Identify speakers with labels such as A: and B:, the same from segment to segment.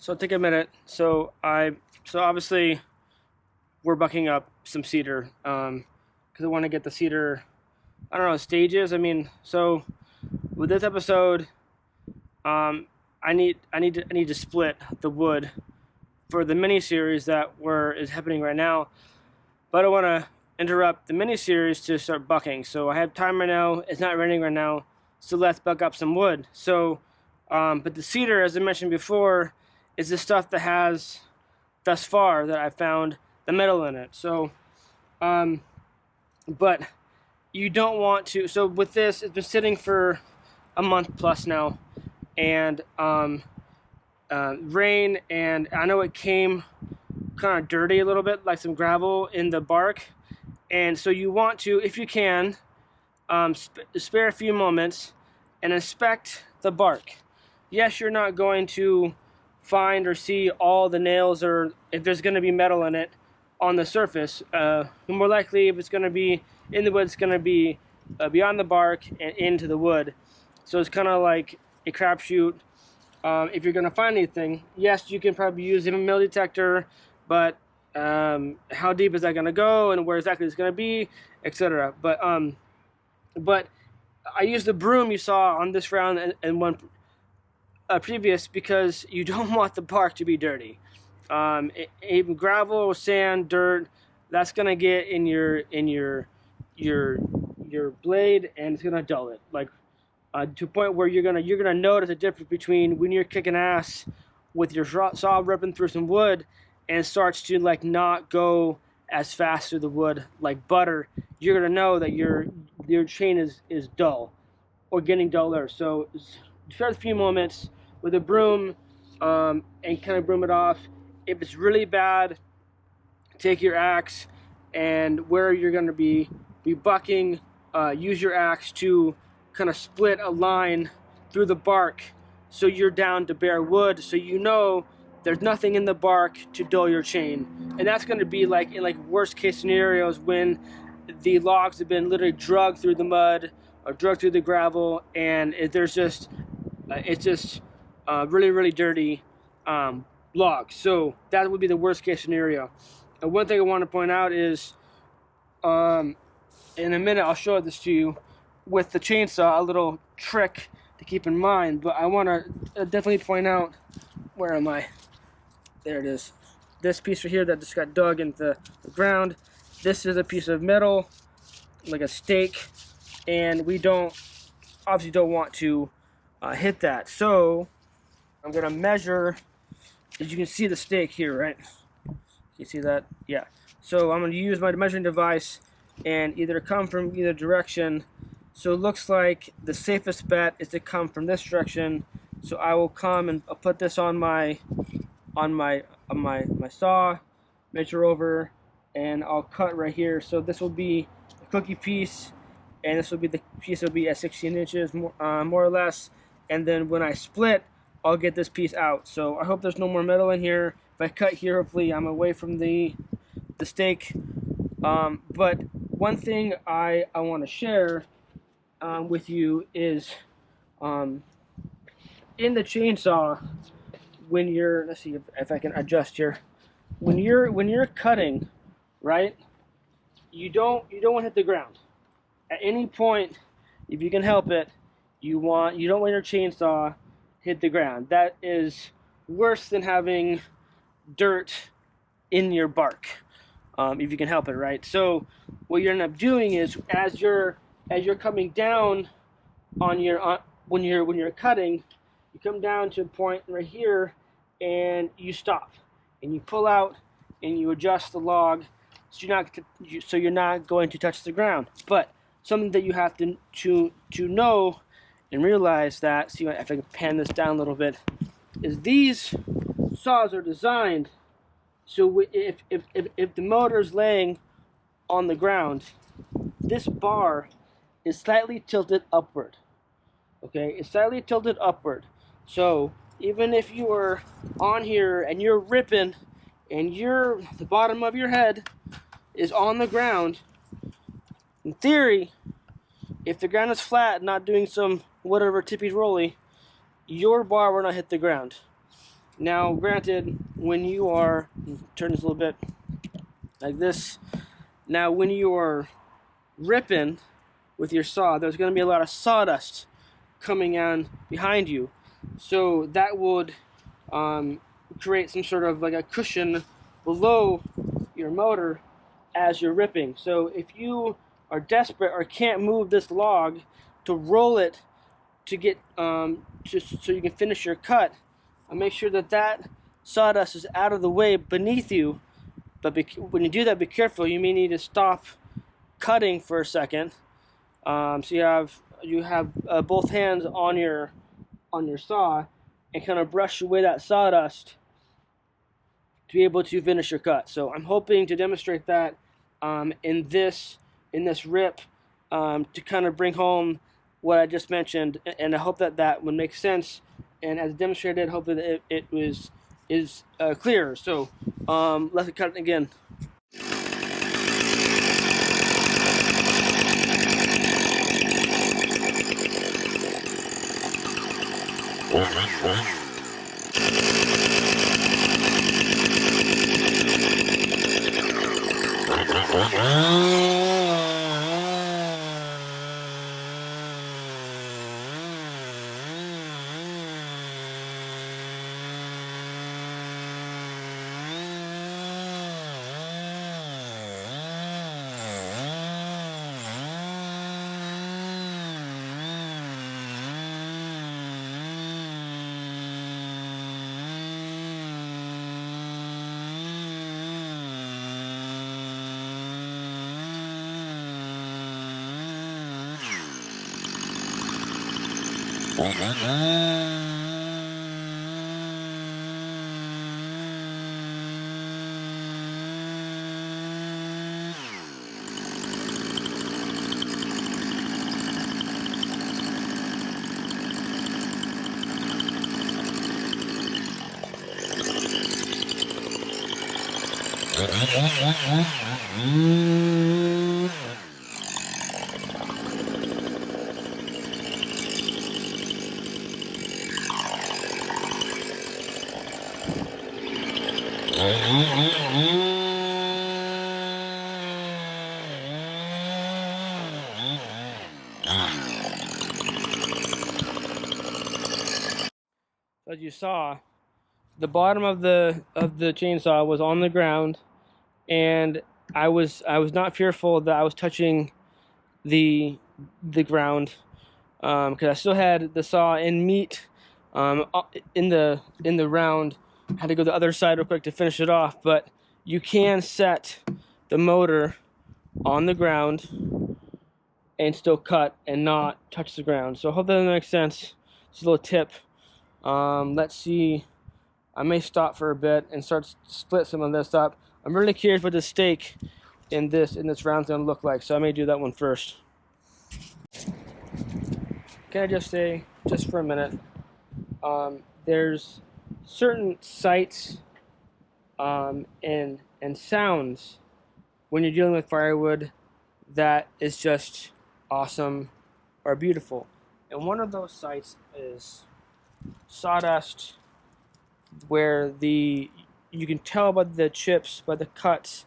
A: So take a minute. So obviously we're bucking up some cedar because I want to get the cedar. I don't know stages. I mean, so with this episode, I need to split the wood for the mini series that is happening right now. But I don't want to interrupt the mini series to start bucking. So I have time right now. It's not raining right now, so let's buck up some wood. But the cedar, as I mentioned before, is the stuff that has thus far that I found the metal in it. But you don't want to. So with this, it's been sitting for a month plus now, and rain, and I know it came kind of dirty a little bit, like some gravel in the bark. And so you want to, if you can, spare a few moments and inspect the bark. Yes, you're not going to find or see all the nails, or if there's going to be metal in it on the surface. More likely, if it's going to be in the wood, it's going to be beyond the bark and into the wood. So it's kind of like a crapshoot. If you're going to find anything, yes, you can probably use a metal detector, but how deep is that going to go, and where exactly it's going to be, etc. But I used the broom you saw on this round and one previous, because you don't want the bark to be dirty. Even gravel, sand, dirt, that's gonna get in your blade, and it's gonna dull it, like to a point where you're gonna notice a difference between when you're kicking ass with your saw ripping through some wood, and it starts to like not go as fast through the wood like butter. You're gonna know that your chain is dull or getting duller. So spend a few moments with a broom and kind of broom it off. If it's really bad, take your axe, and where you're going to be bucking, use your axe to kind of split a line through the bark so you're down to bare wood, so you know there's nothing in the bark to dull your chain. And that's going to be like in worst case scenarios, when the logs have been literally drugged through the mud or drugged through the gravel, and it's just really dirty logs. So that would be the worst case scenario. And one thing I want to point out is, in a minute I'll show this to you with the chainsaw, a little trick to keep in mind. But I want to definitely point out, where am I? There it is. This piece right here that just got dug into the ground. This is a piece of metal, like a stake, and we obviously don't want to hit that. So I'm gonna measure. As you can see the stake here, right? You see that? Yeah. So I'm gonna use my measuring device and either come from either direction. So it looks like the safest bet is to come from this direction. So I will come and I'll put this on my saw, measure over, and I'll cut right here. So this will be a cookie piece, and this will be the piece that will be at 16 inches, more or less. And then when I split, I'll get this piece out. So I hope there's no more metal in here. If I cut here, hopefully I'm away from the stake. But one thing I want to share with you is, in the chainsaw, when you're, let's see if I can adjust here. When you're cutting, right? You don't want to hit the ground. At any point, if you can help it, you don't want your chainsaw hit the ground. That is worse than having dirt in your bark, if you can help it, right? So what you end up doing is, as you're coming down on when you're cutting, you come down to a point right here, and you stop, and you pull out, and you adjust the log, so you're not going to touch the ground. But something that you have to know and realize, that, see if I can pan this down a little bit, is these saws are designed so if the motor is laying on the ground, this bar is slightly tilted upward. Okay, it's slightly tilted upward. So even if you are on here and you're ripping, and the bottom of your head is on the ground, in theory, if the ground is flat, not doing some whatever tippy rolly, your bar will not hit the ground. Now, granted, when you are, turn this a little bit like this. Now, when you are ripping with your saw, there's going to be a lot of sawdust coming on behind you, so that would create some sort of like a cushion below your motor as you're ripping. So if you are desperate or can't move this log to roll it to get just so you can finish your cut, make sure that that sawdust is out of the way beneath you. But when you do that, be careful. You may need to stop cutting for a second. So you have both hands on your saw and kind of brush away that sawdust to be able to finish your cut. So I'm hoping to demonstrate that in this rip to kind of bring home what I just mentioned, and I hope that that would make sense. And as demonstrated, hopefully it is clear. So let's cut it again. As you saw, the bottom of the chainsaw was on the ground, and I was not fearful that I was touching the ground because I still had the saw in meat in the round. I had to go the other side real quick to finish it off, but you can set the motor on the ground and still cut and not touch the ground. So I hope that makes sense. Just a little tip. Let's see. I may stop for a bit and start to split some of this up. I'm really curious what the steak in this round is going to look like, so I may do that one first. Can I just say, just for a minute, there's certain sights and sounds when you're dealing with firewood that is just awesome or beautiful. And one of those sights is sawdust, where you can tell by the chips, by the cuts,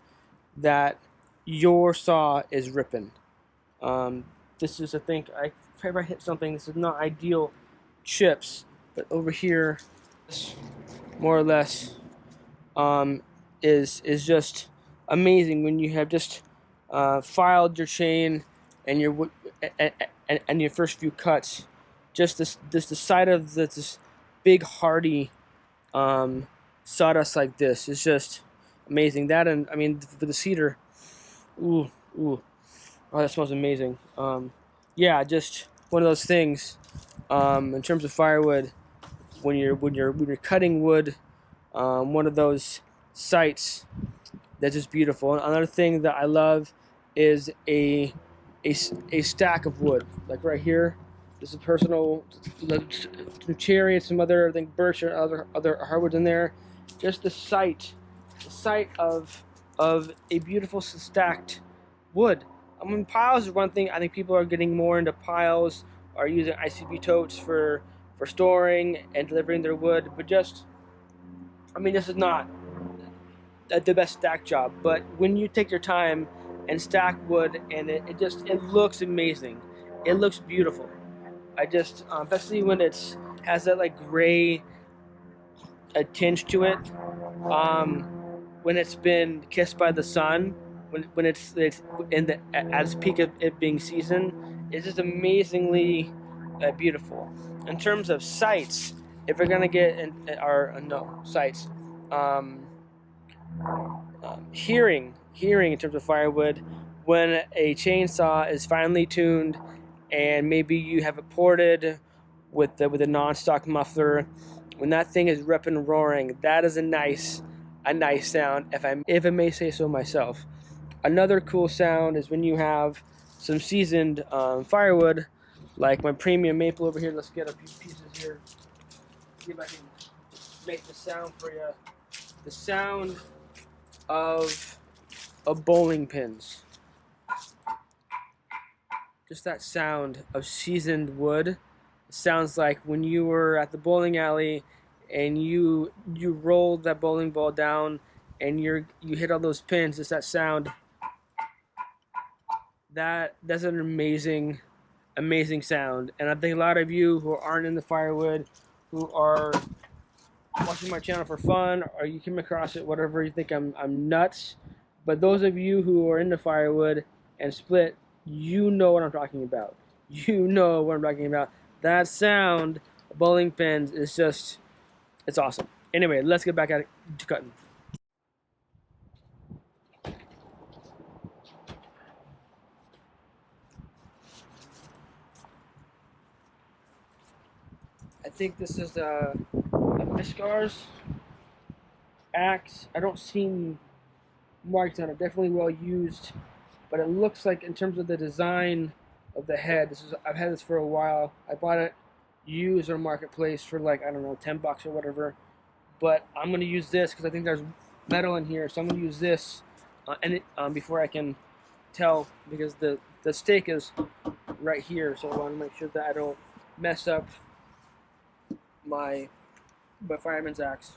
A: that your saw is ripping. This is, I think, if I hit something, this is not ideal chips, but over here, more or less, is just amazing when you have just filed your chain and your first few cuts. Just the side of this big hardy sawdust like this is just amazing. That, and I mean for the cedar, ooh, oh, that smells amazing. Yeah, just one of those things. In terms of firewood, when you're cutting wood, one of those sights that's just beautiful. Another thing that I love is a stack of wood, like right here. This is personal, some cherry and some other, I think, birch or other hardwoods in there. Just the sight of a beautiful stacked wood. I mean, piles is one thing. I think people are getting more into piles, or using ICB totes for storing and delivering their wood. But just I mean, this is not the best stack job, but when you take your time and stack wood, and it looks amazing. It looks beautiful. I just, especially when it's has that like gray a tinge to it. When it's been kissed by the sun, when it's in the at its peak of it being seasoned, it's just amazingly beautiful. In terms of sights, if we're gonna get in, or no sights, um, hearing in terms of firewood, when a chainsaw is finely tuned, and maybe you have it ported with a non-stock muffler, when that thing is ripping and roaring, that is a nice sound, if I may say so myself. Another cool sound is when you have some seasoned firewood, like my premium maple over here. Let's get a few pieces here. See if I can make the sound for you. The sound of bowling pins. Just that sound of seasoned wood. It sounds like when you were at the bowling alley and you rolled that bowling ball down and you hit all those pins. It's that sound. That's an amazing sound. And I think a lot of you who aren't in the firewood, who are watching my channel for fun, or you come across it, whatever, you think I'm nuts. But those of you who are into firewood and split, you know what I'm talking about. You know what I'm talking about. That sound of bowling pins is just, it's awesome. Anyway, let's get back at it to cutting. I think this is a Fiskar's axe. I don't see any marks on it. Definitely well used, but it looks like in terms of the design of the head, I've had this for a while. I bought it used on Marketplace for like, I don't know, $10 or whatever. But I'm gonna use this because I think there's metal in here, so I'm gonna use this before I can tell, because the stake is right here, so I want to make sure that I don't mess up my fireman's axe.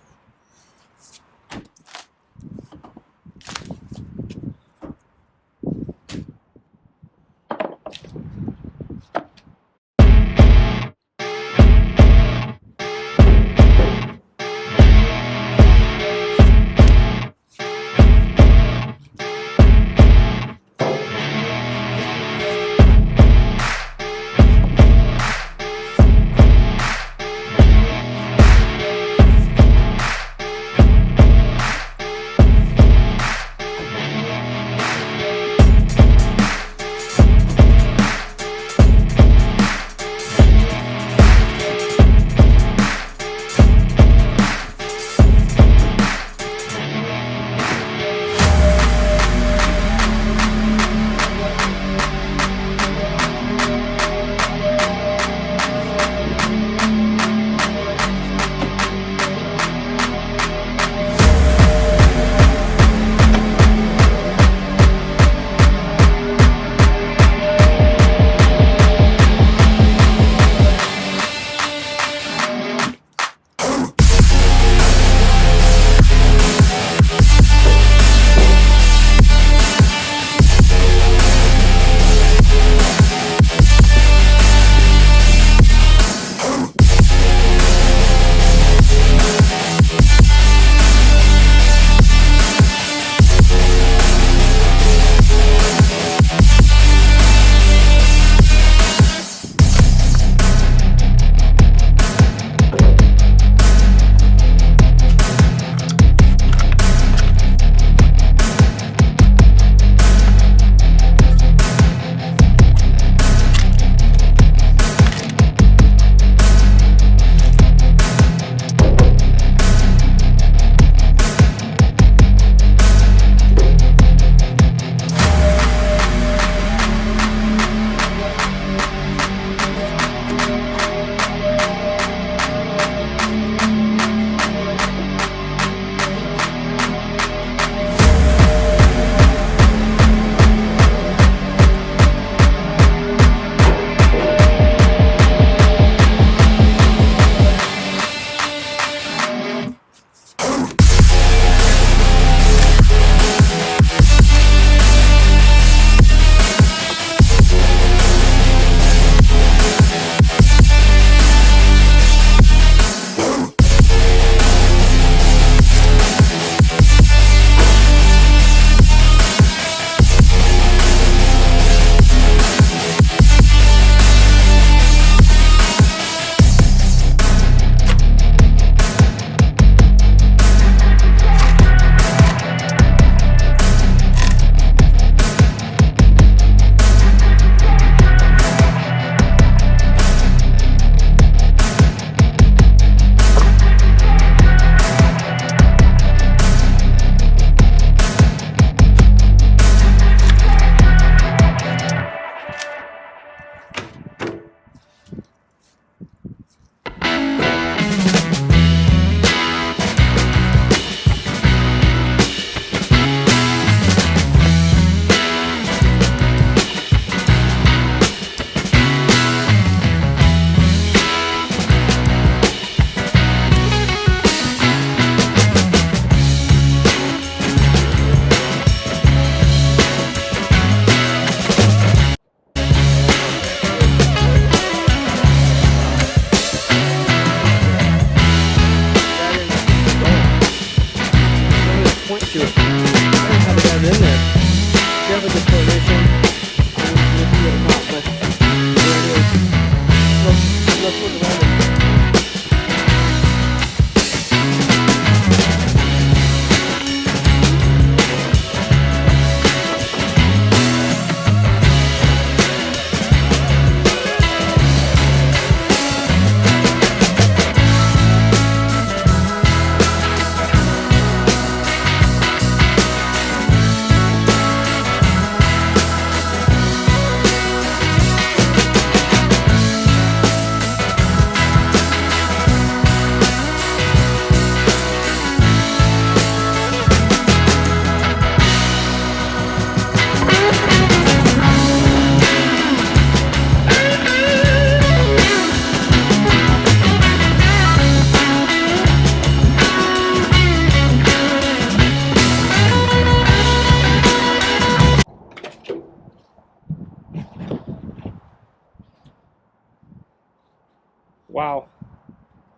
A: Wow.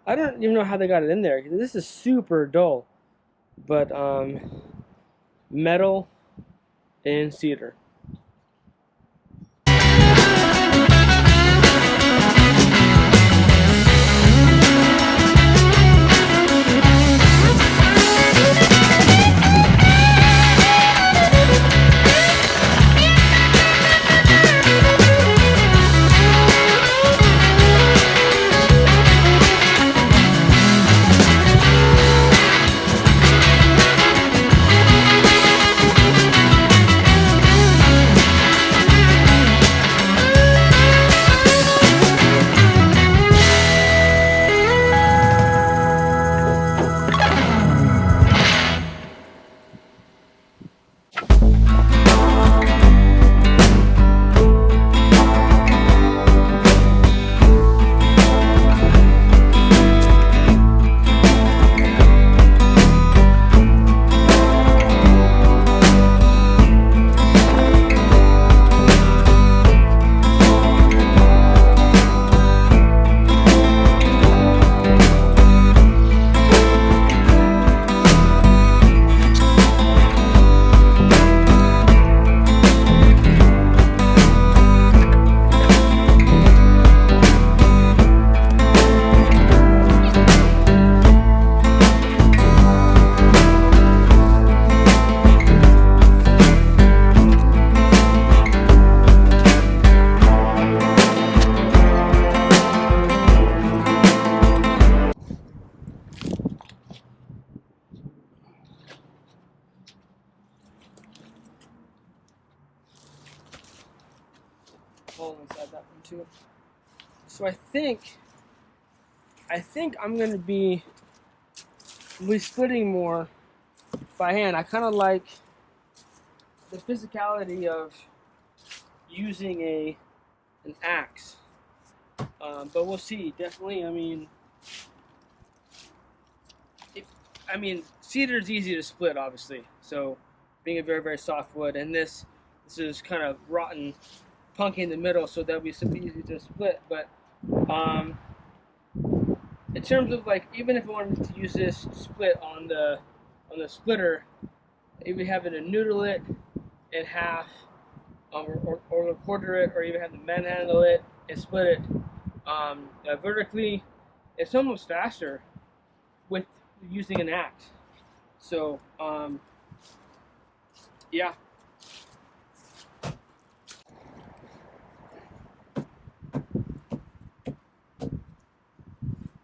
A: I don't even know how they got it in there. This is super dull. But metal and cedar. Hole inside that one too. So I think I'm gonna be splitting more by hand. I kind of like the physicality of using an axe, but we'll see. Definitely, I mean, cedar's easy to split, obviously. So, being a very, very soft wood, and this is kind of rotten, punky in the middle, so that'll be super easy to split. But in terms of like, even if I wanted to use this split on the splitter, even having to noodle it in half, or quarter it, or even have to manhandle it and split it vertically, it's almost faster with using an axe. So yeah.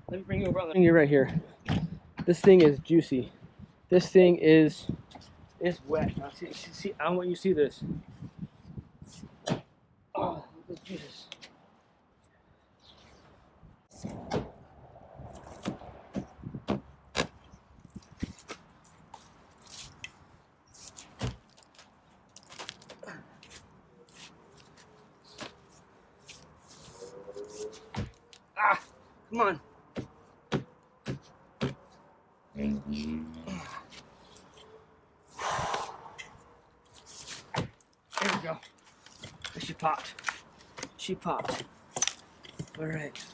A: Let me bring you over. Bring you right here. This thing is juicy. This thing is wet. Now, see, I want you to see this. Oh, Jesus. Ah, come on. There we go. She popped. She popped. All right.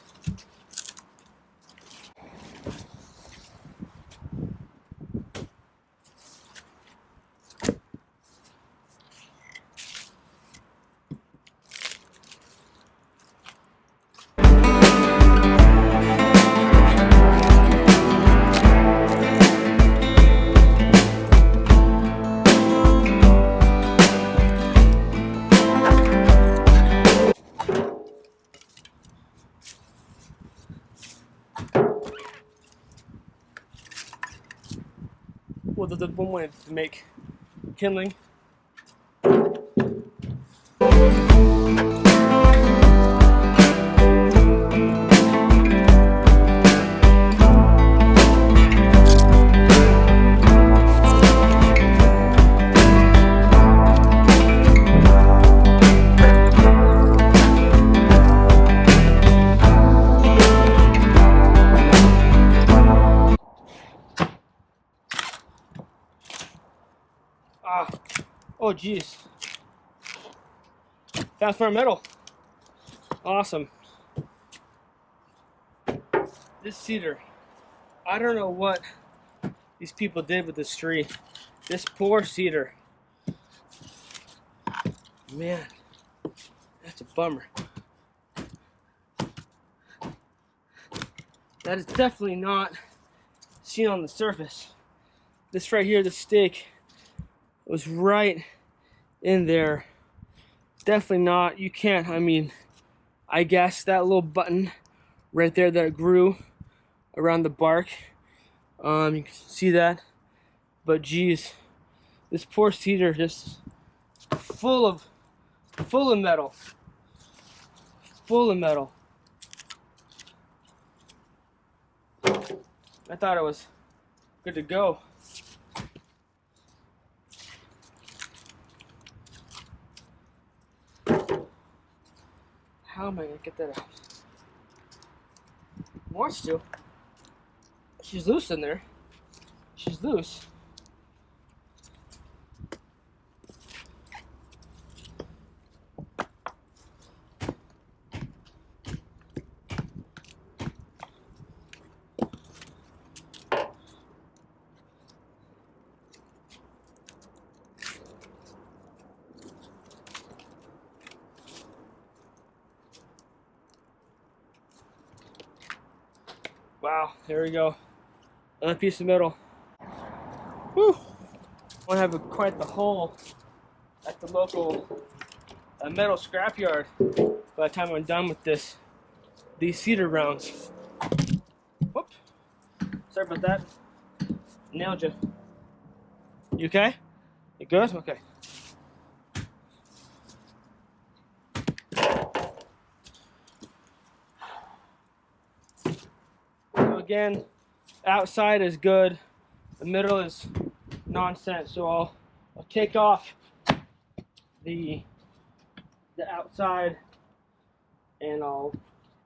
A: Well, the one way to make kindling. Ah, oh geez. That's for a metal. Awesome. This cedar, I don't know what these people did with this tree. This poor cedar. Man, that's a bummer. That is definitely not seen on the surface. This right here, the stake, was right in there. Definitely not, you can't, I mean, I guess that little button right there that grew around the bark, you can see that, but geez, this poor cedar just full of metal, full of metal. I thought it was good to go. How am I gonna get that out? Wants to. She's loose in there. She's loose. Wow, there we go. Another piece of metal. Whew. I have quite the hole at the local metal scrapyard by the time I'm done with these cedar rounds. Whoop. Sorry about that. Nailed you. You okay? You good? Okay. So again, outside is good. The middle is nonsense. So I'll take off the outside and I'll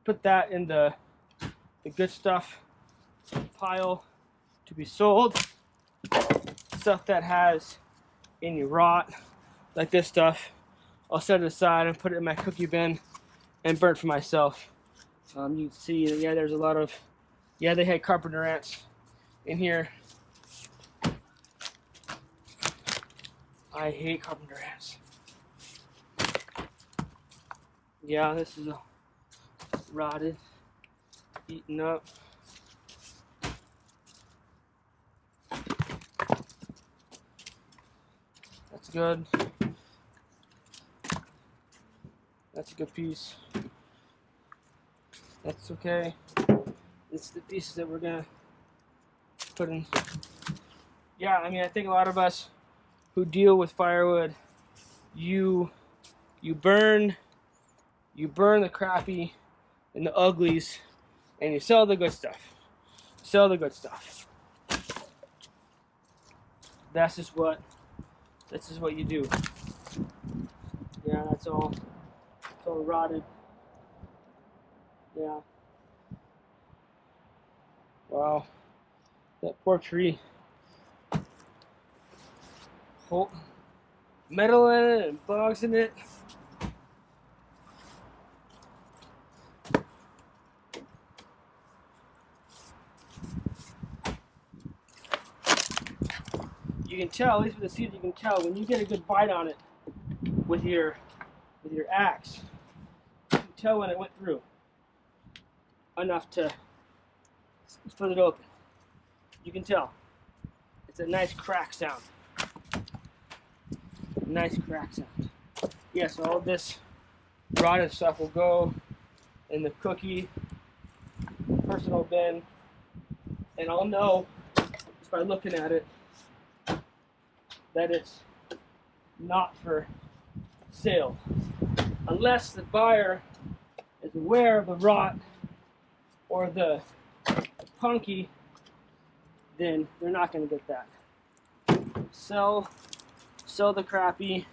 A: put that in the good stuff pile to be sold. Stuff that has any rot, like this stuff, I'll set it aside and put it in my cookie bin and burn it for myself. You can see that, yeah, there's a lot of, yeah, they had carpenter ants in here. I hate carpenter ants. Yeah, this is a rotted, eaten up. That's good. That's a good piece. That's okay. This is the pieces that we're gonna put in. Yeah, I mean, I think a lot of us who deal with firewood, you burn the crappy and the uglies, and you sell the good stuff. Sell the good stuff. This is what you do. Yeah, that's all. It's all rotted. Yeah. Wow. That poor tree. Whole metal in it and bugs in it. You can tell, at least with the cedar, you can tell when you get a good bite on it with your axe. You can tell when it went through enough to split it open. You can tell. It's a nice crack sound. Nice crack sound. Yeah, so all this rotted stuff will go in the cookie personal bin, and I'll know just by looking at it that it's not for sale, unless the buyer is aware of the rot or the punky. Then they're not going to get that. Sell the crappy.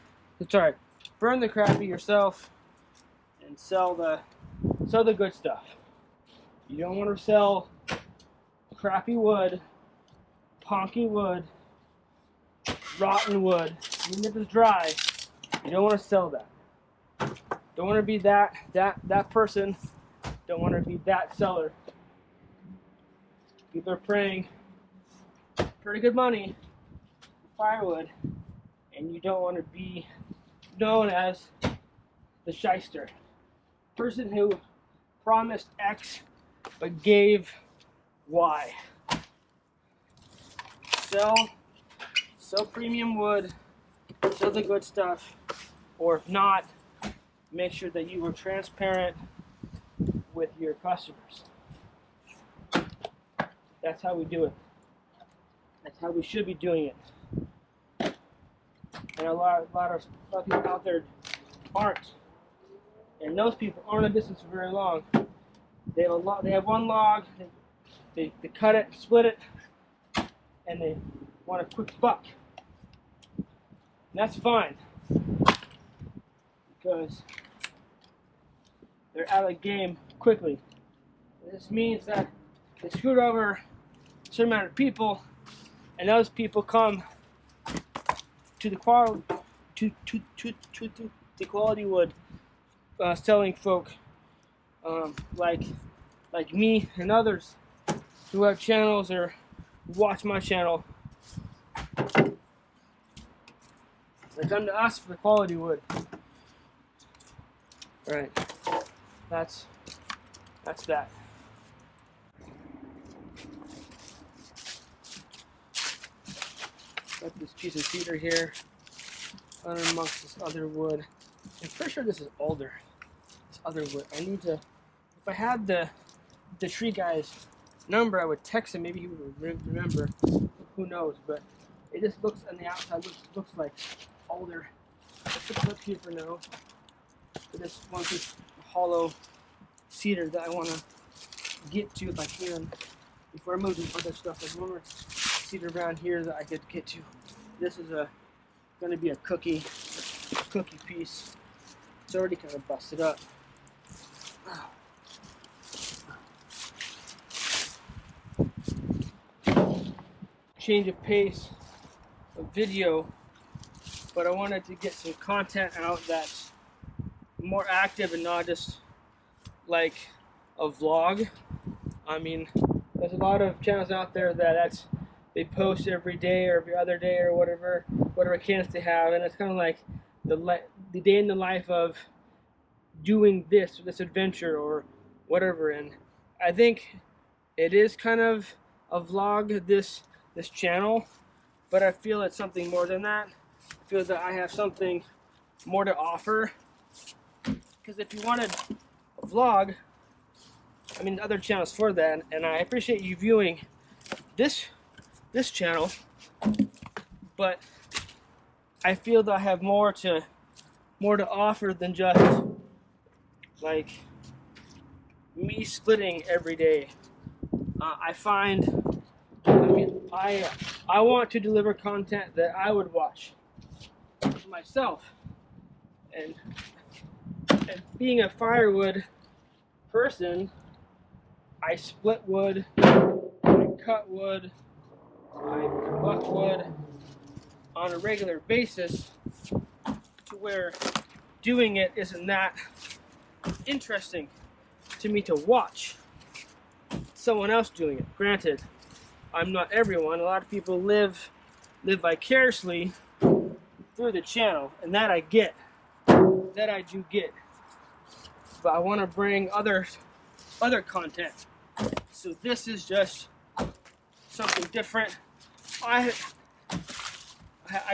A: Sorry, burn the crappy yourself, and sell the good stuff. You don't want to sell crappy wood, punky wood, rotten wood, even if it's dry. You don't want to sell that. Don't want to be that person. Don't want to be that seller. People are paying pretty good money for firewood, and you don't want to be known as the shyster. Person who promised X but gave Y. Sell premium wood, sell the good stuff, or if not, make sure that you are transparent with your customers. That's how we do it. That's how we should be doing it. And a lot of people out there aren't. And those people aren't in business for very long. They have one log, they cut it, split it, and they want a quick buck. And that's fine, because they're out of the game quickly. This means that they screwed over a certain amount of people, and those people come to the quality quality wood selling folk like me and others who have channels or watch my channel. They come to us for the quality wood. All right, that's that. Got this piece of cedar here under amongst this other wood. I'm pretty sure this is alder. This other wood. I need to. If I had the tree guy's number, I would text him. Maybe he would remember. Who knows? But it just looks on the outside looks like alder. Let's put it up here for now. For this one piece hollow cedar that I want to get to if I can before I move to other stuff. There's one more cedar around here that I could get to. This is going to be a cookie piece. It's already kind of busted up. Change of pace of video, but I wanted to get some content out that's more active and not just like a vlog. I mean, there's a lot of channels out there that they post every day or every other day or whatever cadence they have, and it's kind of like the day in the life of doing this adventure or whatever. And I think it is kind of a vlog, this channel, but I feel it's something more than that. I feel that I have something more to offer, because if you wanted a vlog, I mean, other channels for that, and I appreciate you viewing this channel, but I feel that I have more to offer than just like me splitting every day. I find, I mean, I want to deliver content that I would watch myself, and being a firewood person, I split wood, I cut wood, I buck wood on a regular basis, to where doing it isn't that interesting to me to watch someone else doing it. Granted, I'm not everyone. A lot of people live vicariously through the channel, and that I get. That I do get. But I want to bring other content. So this is just something different. I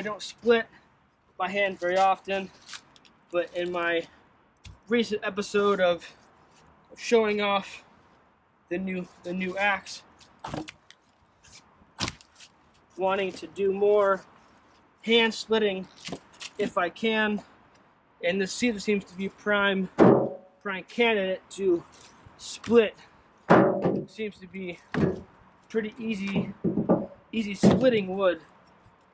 A: don't split by hand very often, but in my recent episode of showing off the new axe, wanting to do more hand splitting if I can, and this cedar seems to be a prime candidate to split. It seems to be pretty easy splitting wood,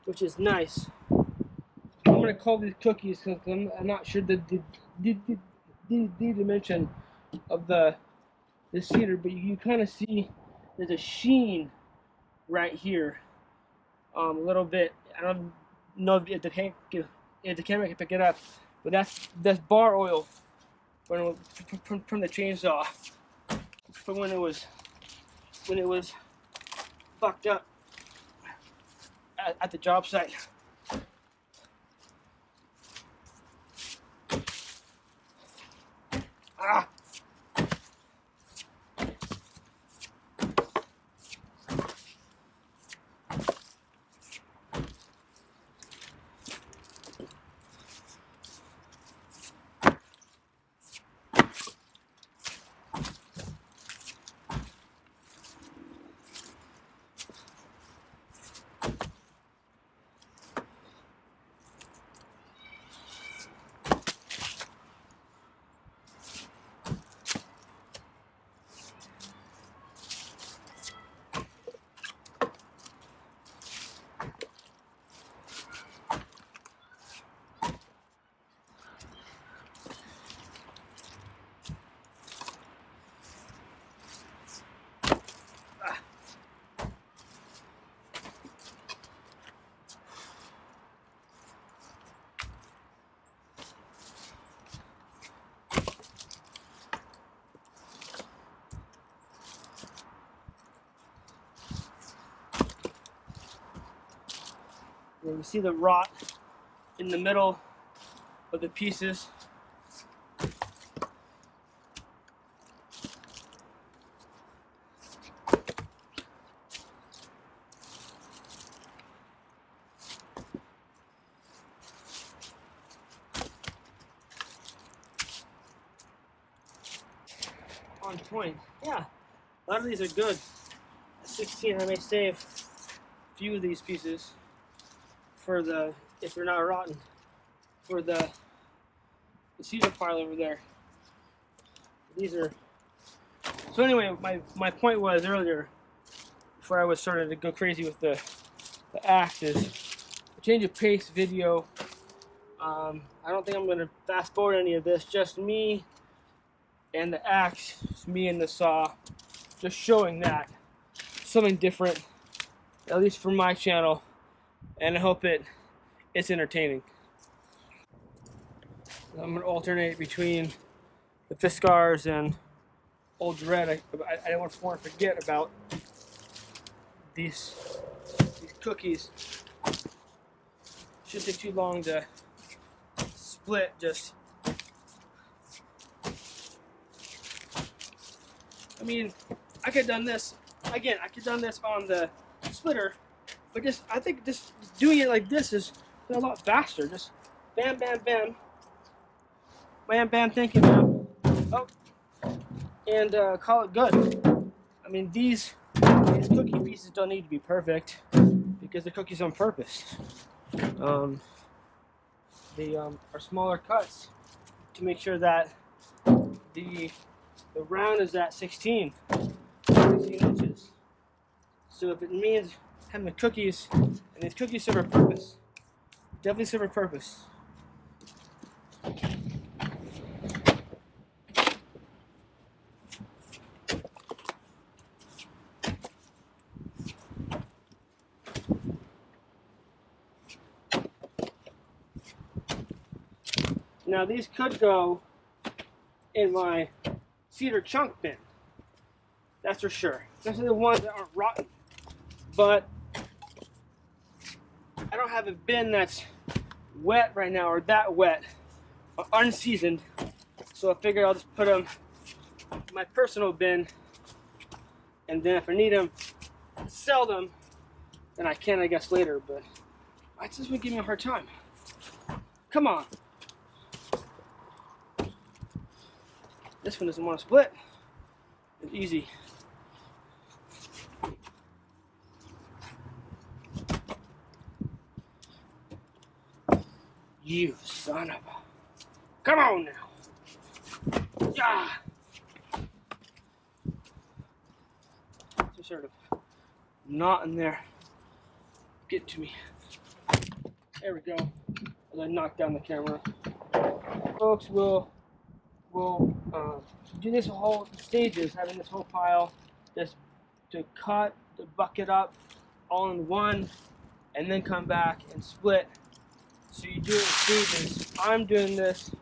A: which is nice. I'm gonna call these cookies because I'm not sure the dimension of the cedar, but you kind of see there's a sheen right here, a little bit. I don't know if the camera can pick it up, but that's bar oil from the chainsaw from when it was fucked up at the job site. Ah. You see the rot in the middle of the pieces. On point. Yeah, a lot of these are good. At 16, I may save a few of these pieces for if they're not rotten, for the cedar pile over there. These are. So anyway, my point was earlier, before I was starting to go crazy with the axe, is a change of pace video. I don't think I'm going to fast forward any of this. Just me and the axe, just me and the saw, just showing that something different, at least for my channel, and I hope it's entertaining. I'm going to alternate between the Fiskars and Old Red. I don't want to forget about these cookies. Shouldn't take too long to split. Just, I mean, I could have done this again. I could have done this on the splitter, but I think just doing it like this is a lot faster. Just bam, bam, bam, bam, bam. Thank you, ma'am. Oh, and call it good. I mean, these cookie pieces don't need to be perfect because the cookie's on purpose. They are smaller cuts to make sure that the round is at 16 inches. So if it means having the cookies, and these cookies serve a purpose, definitely serve a purpose. Now these could go in my cedar chunk bin. That's for sure. Those are the ones that aren't rotten. But I don't have a bin that's wet right now, or that wet, or unseasoned. So I figured I'll just put them in my personal bin, and then if I need them, sell them, then I can, I guess, later. But it's just gonna give me a hard time. Come on. This one doesn't want to split. It's easy. You son of a... Come on now. Yeah. Just sort of knot in there. Get to me. There we go. As I knock down the camera. Folks, we'll do this whole stages, having this whole pile, just to cut, to bucket up all in one, and then come back and split. So you do it in stages. I'm doing this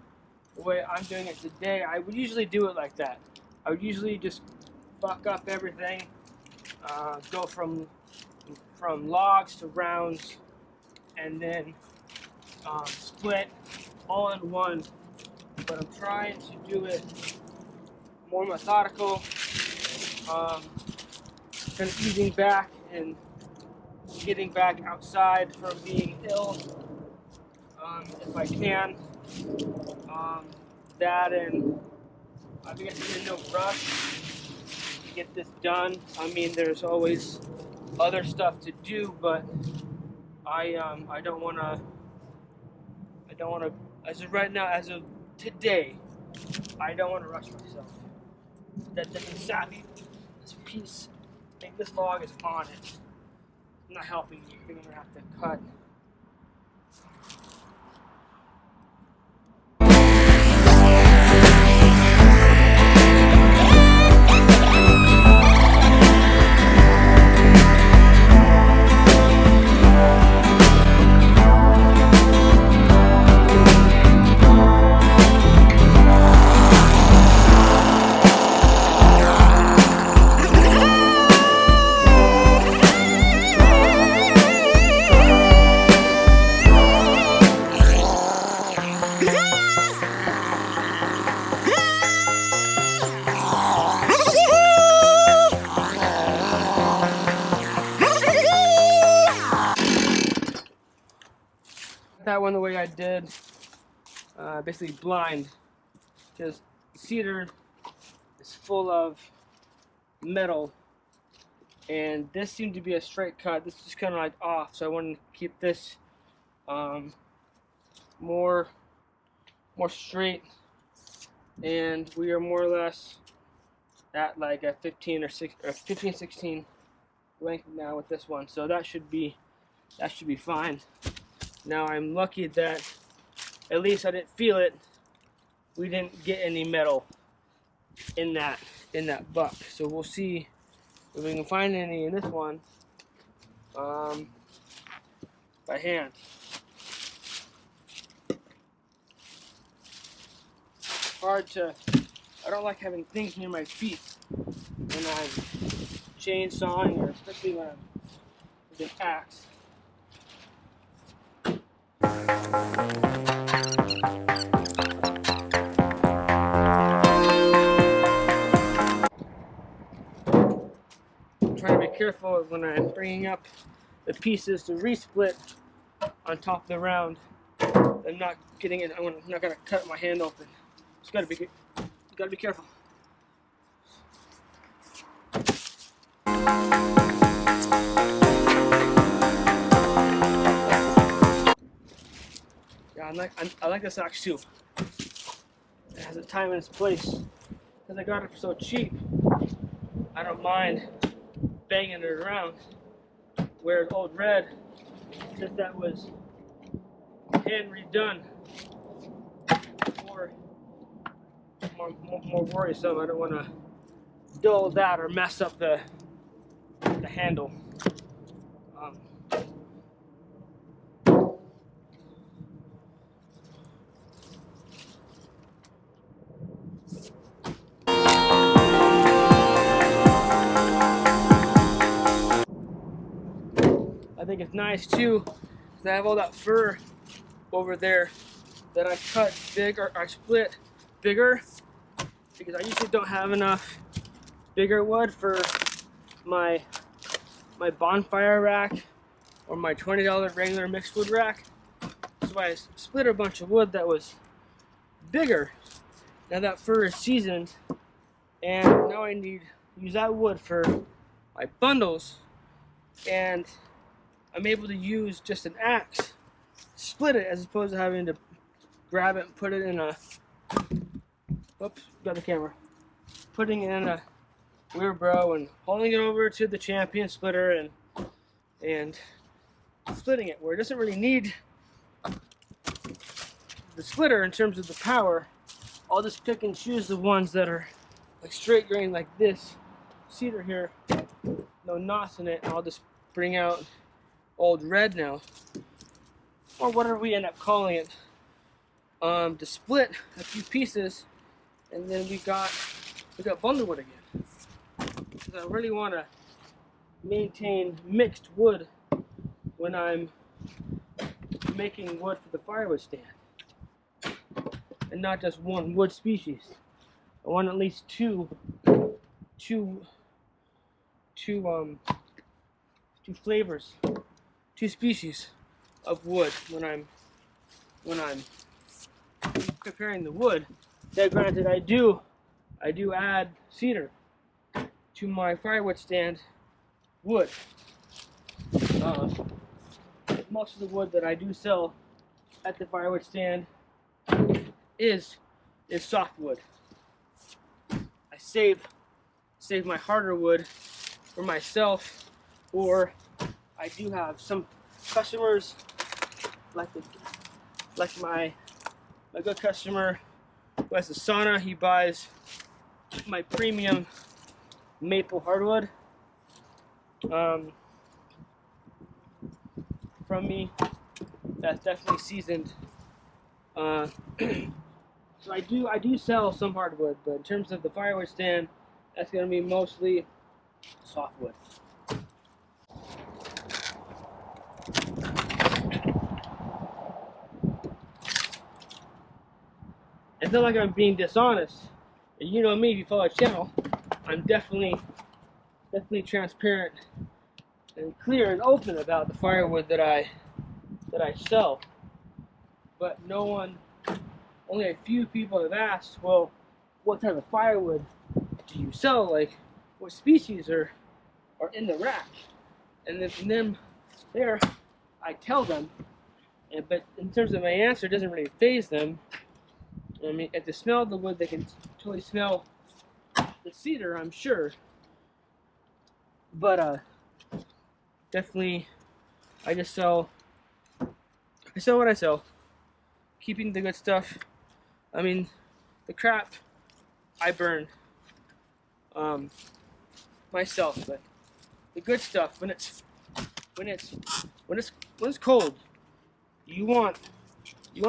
A: the way I'm doing it today. I would usually do it like that. I would usually just fuck up everything, go from logs to rounds, and then split all in one. But I'm trying to do it more methodical, kind of easing back and getting back outside from being ill, if I can. That, and I guess there's no rush to get this done. I mean, there's always other stuff to do, but I don't want to. As of right now, as of today, I don't want to rush myself. That doesn't savvy. This piece, I think this log is on it. It's not helping me. You're gonna have to cut. That one the way I did, basically blind, because cedar is full of metal, and this seemed to be a straight cut. This is kind of like off, so I wanted to keep this more straight, and we are more or less at like a 15-16 length now with this one, so that should be fine. Now I'm lucky that at least I didn't feel it. We didn't get any metal in that buck, so we'll see if we can find any in this one by hand. Hard to. I don't like having things near my feet when I'm chainsawing, or especially when I'm with an axe. I'm trying to be careful when I'm bringing up the pieces to resplit on top of the round. I'm not getting it. I'm not gonna cut my hand open. Just gotta be careful. Yeah, I like this axe too. It has a time and its place. Because I got it for so cheap, I don't mind banging it around. Whereas Old Red, since that was hand redone, more worrisome. I don't want to dull that or mess up the handle. I think it's nice too, because I have all that fur over there that I cut big, or I split bigger, because I usually don't have enough bigger wood for my bonfire rack or my $20 regular mixed wood rack. So I split a bunch of wood that was bigger. Now that fur is seasoned, and now I need to use that wood for my bundles, and I'm able to use just an axe, split it, as opposed to having to grab it and put it in a, oops, got the camera, putting it in a wheelbarrow and hauling it over to the champion splitter and splitting it, where it doesn't really need the splitter in terms of the power. I'll just pick and choose the ones that are like straight grain, like this cedar here, no knots in it, and I'll just bring out Old Red now, or whatever we end up calling it, to split a few pieces, and then we got bundlewood again. Because I really want to maintain mixed wood when I'm making wood for the firewood stand, and not just one wood species. I want at least two flavors, two species of wood when I'm preparing the wood. Now, granted, I do add cedar to my firewood stand wood. Most of the wood that I do sell at the firewood stand is softwood. I save my harder wood for myself, or I do have some customers like my good customer who has a sauna. He buys my premium maple hardwood from me. That's definitely seasoned. So I do sell some hardwood, but in terms of the firewood stand, that's going to be mostly softwood. It's not like I'm being dishonest. You know me, if you follow the channel, I'm definitely transparent and clear and open about the firewood that I sell. But only a few people have asked, well, what type of firewood do you sell? Like, what species are in the rack? And then there, I tell them. But in terms of my answer, it doesn't really faze them. I mean, if they smell the wood, they can totally smell the cedar, I'm sure. But definitely, I sell what I sell, keeping the good stuff. I mean, the crap I burn myself, but the good stuff, when it's cold, you want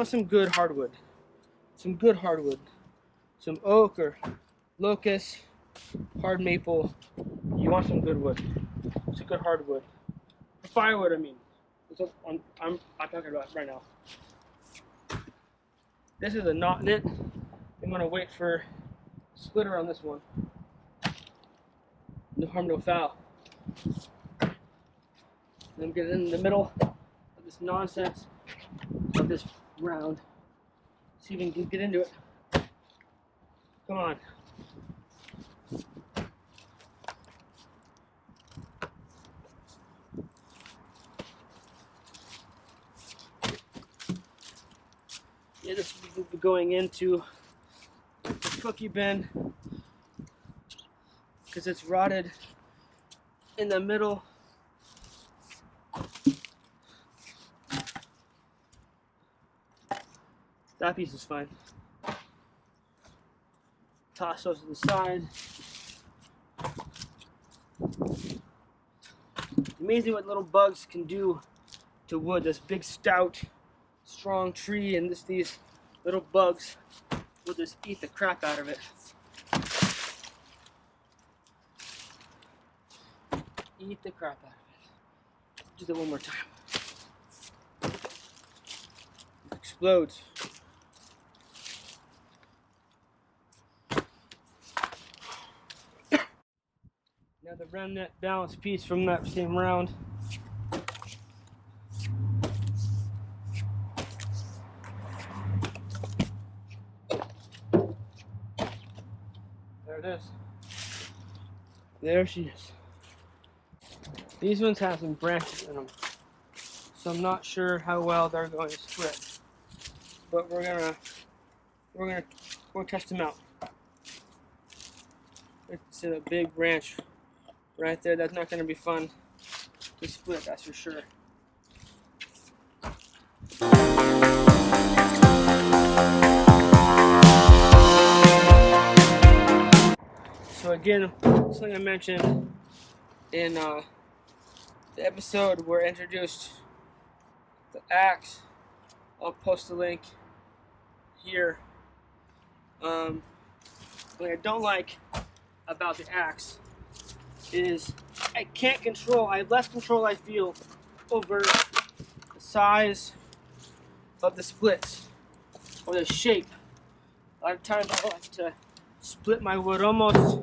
A: some good hardwood, some oak or locust, hard maple. You want some good wood. It's a good hardwood. Firewood, I mean. That's what I'm talking about right now. This is a knot in it. I'm gonna wait for splitter on this one. No harm, no foul. Then get in the middle of this nonsense of this round. See if we can get into it. Come on. Yeah, this will be going into the cookie bin because it's rotted in the middle. That piece is fine. Toss those to the side. Amazing what little bugs can do to wood. This big, stout, strong tree, and these little bugs will just eat the crap out of it. Eat the crap out of it. Do that one more time. It explodes. Now the remnant balance piece from that same round. There it is. There she is. These ones have some branches in them, so I'm not sure how well they're going to split. But we'll test them out. It's a big branch right there. That's not going to be fun to split, that's for sure. So again, something I mentioned in the episode where I introduced the axe. I'll post a link here. What I don't like about the axe is I can't control, I have less control I feel over the size of the splits or the shape. A lot of times I like to split my wood almost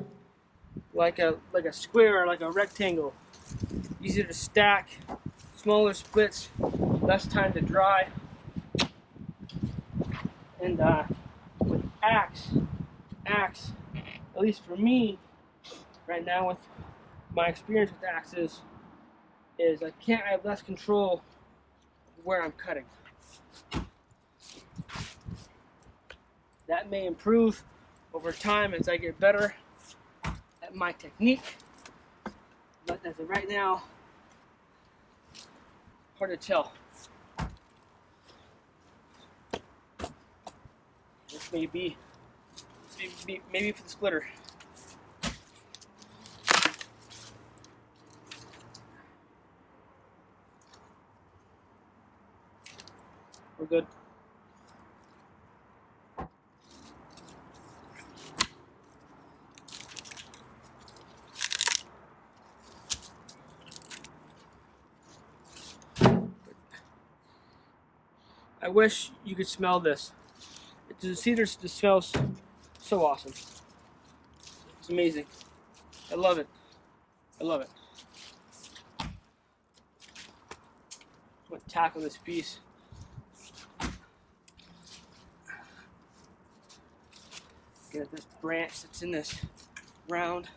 A: like a square or like a rectangle. Easier to stack, smaller splits, less time to dry. And with axe, at least for me, right now with my experience with axes, is I have less control where I'm cutting. That may improve over time as I get better at my technique, but as of right now, hard to tell. This may be maybe for the splitter. We're good. I wish you could smell this. The cedar just smells so awesome. It's amazing. I love it. I love it. I'm going to tackle this piece. Get this branch that's in this round.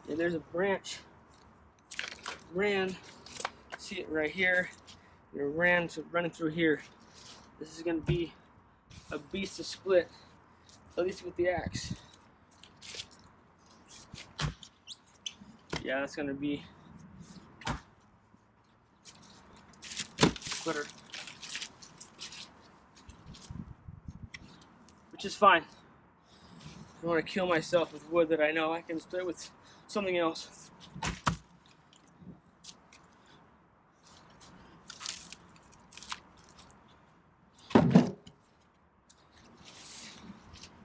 A: Yeah, there's a branch. See it right here. It ran running through here. This is going to be a beast to split, at least with the axe. Yeah, that's going to be splitter, which is fine. I don't want to kill myself with wood that I know I can split with something else.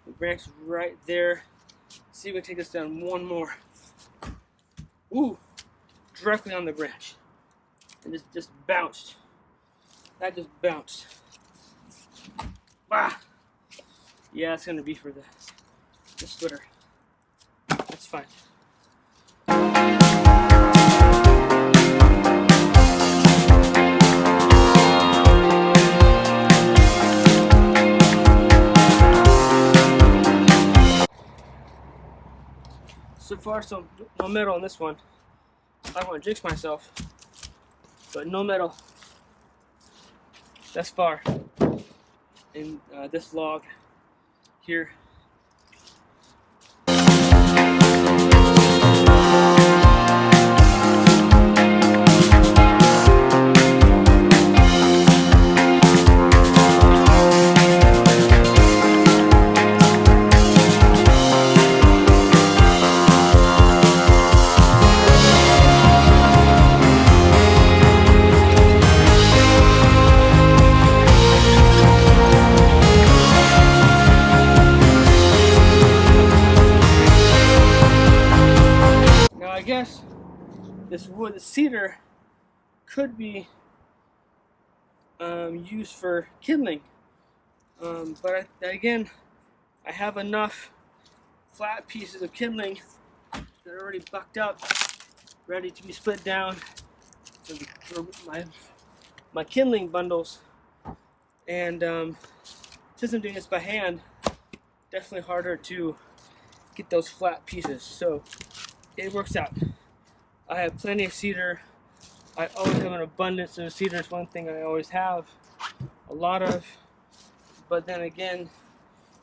A: The branch is right there. See if we can take this down one more. Ooh, directly on the branch. And this just bounced. That just bounced. Ah! Yeah, it's gonna be for the splitter. That's fine. So far, so no metal on this one. I don't want to jinx myself, but no metal thus far in this log here. I guess this wood, the cedar, could be used for kindling, but again, I have enough flat pieces of kindling that are already bucked up, ready to be split down for my kindling bundles. And since I'm doing this by hand, definitely harder to get those flat pieces. So it works out. I have plenty of cedar. I always have an abundance of cedar. It's one thing I always have a lot of. But then again,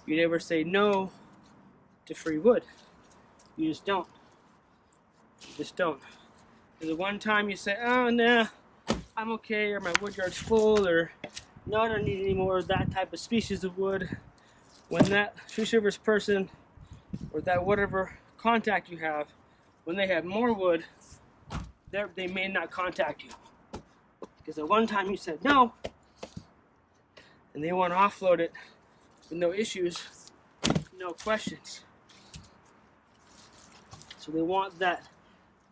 A: you never say no to free wood. You just don't. You just don't. Because the one time you say, oh, nah, I'm okay, or my wood yard's full, or no, I don't need any more of that type of species of wood, when that tree service person or that whatever contact you have, when they have more wood, they may not contact you. Because the one time you said no, and they want to offload it with no issues, no questions. So they want that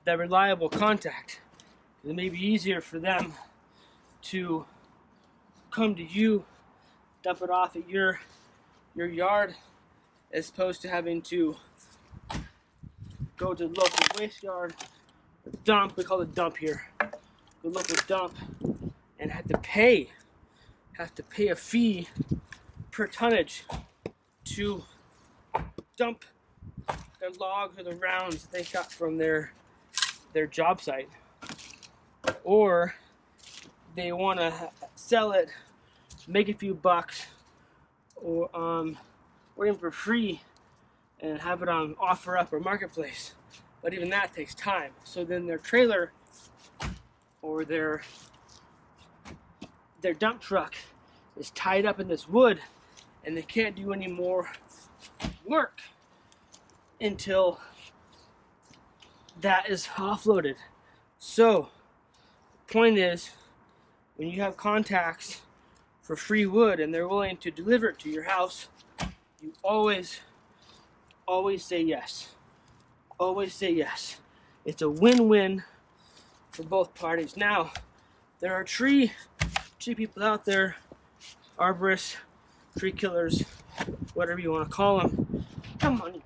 A: reliable contact. It may be easier for them to come to you, dump it off at your yard, as opposed to having to go to the local waste yard, or dump. We call it dump here. The local dump, and have to pay a fee per tonnage to dump their logs or the rounds they got from their job site, or they want to sell it, make a few bucks, or even for free, and have it on OfferUp or Marketplace. But even that takes time. So then their trailer or their dump truck is tied up in this wood, and they can't do any more work until that is offloaded. So the point is, when you have contacts for free wood and they're willing to deliver it to your house, you always say yes. Always say yes. It's a win-win for both parties. Now, there are tree people out there, arborists, tree killers, whatever you want to call them. Come on,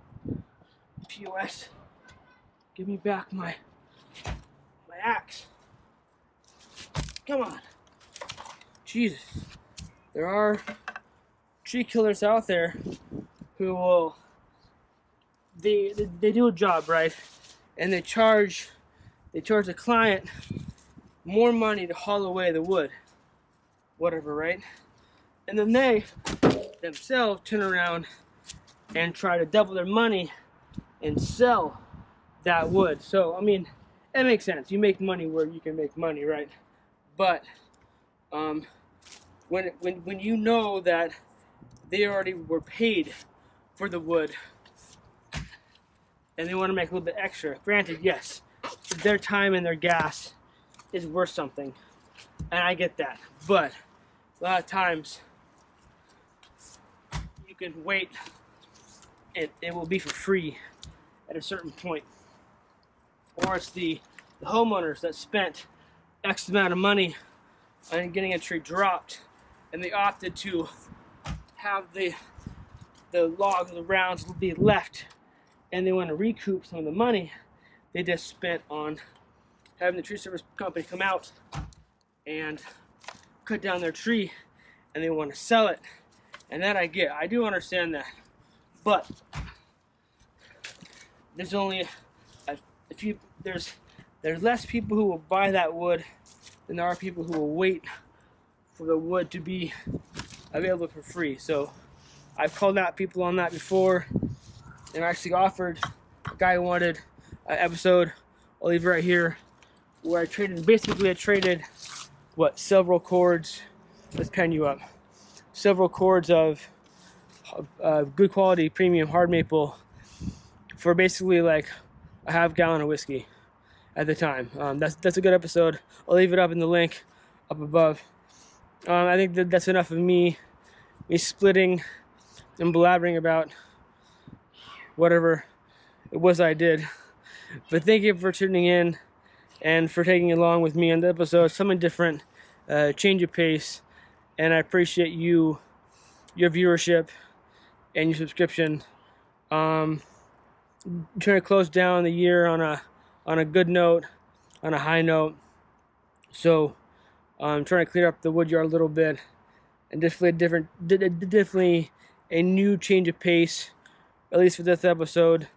A: POS. Give me back my axe. Come on. Jesus. There are tree killers out there who will, they do a job, right? And they charge the client more money to haul away the wood, whatever, right? And then they themselves turn around and try to double their money and sell that wood. So I mean, it makes sense. You make money where you can make money, right? But when you know that they already were paid for the wood and they want to make a little bit extra, granted, yes, their time and their gas is worth something, and I get that. But a lot of times you can wait, and it will be for free at a certain point. Or it's the homeowners that spent X amount of money on getting a tree dropped, and they opted to have the logs, the rounds be left, and they want to recoup some of the money they just spent on having the tree service company come out and cut down their tree, and they want to sell it. And that I get. I do understand that. But there's only a few, there's less people who will buy that wood than there are people who will wait for the wood to be available for free. So I've called out people on that before, and I actually offered a guy who wanted an episode, I'll leave it right here, where I traded several cords, let's pan you up, several cords of good quality premium hard maple for basically like a half gallon of whiskey at the time. That's a good episode. I'll leave it up in the link up above. I think that's enough of me splitting and blabbering about whatever it was I did. But thank you for tuning in and for taking along with me on the episode. Something different, change of pace, and I appreciate your viewership and your subscription. I'm trying to close down the year on a good note, on a high note. So I'm trying to clear up the wood yard a little bit, and definitely a new change of pace at least for this episode,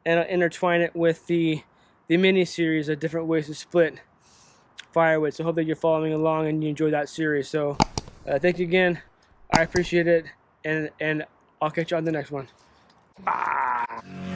A: and I'll intertwine it with the mini series of different ways to split firewood. So hope that you're following along and you enjoy that series. So thank you again. I appreciate it, and I'll catch you on the next one. Ah.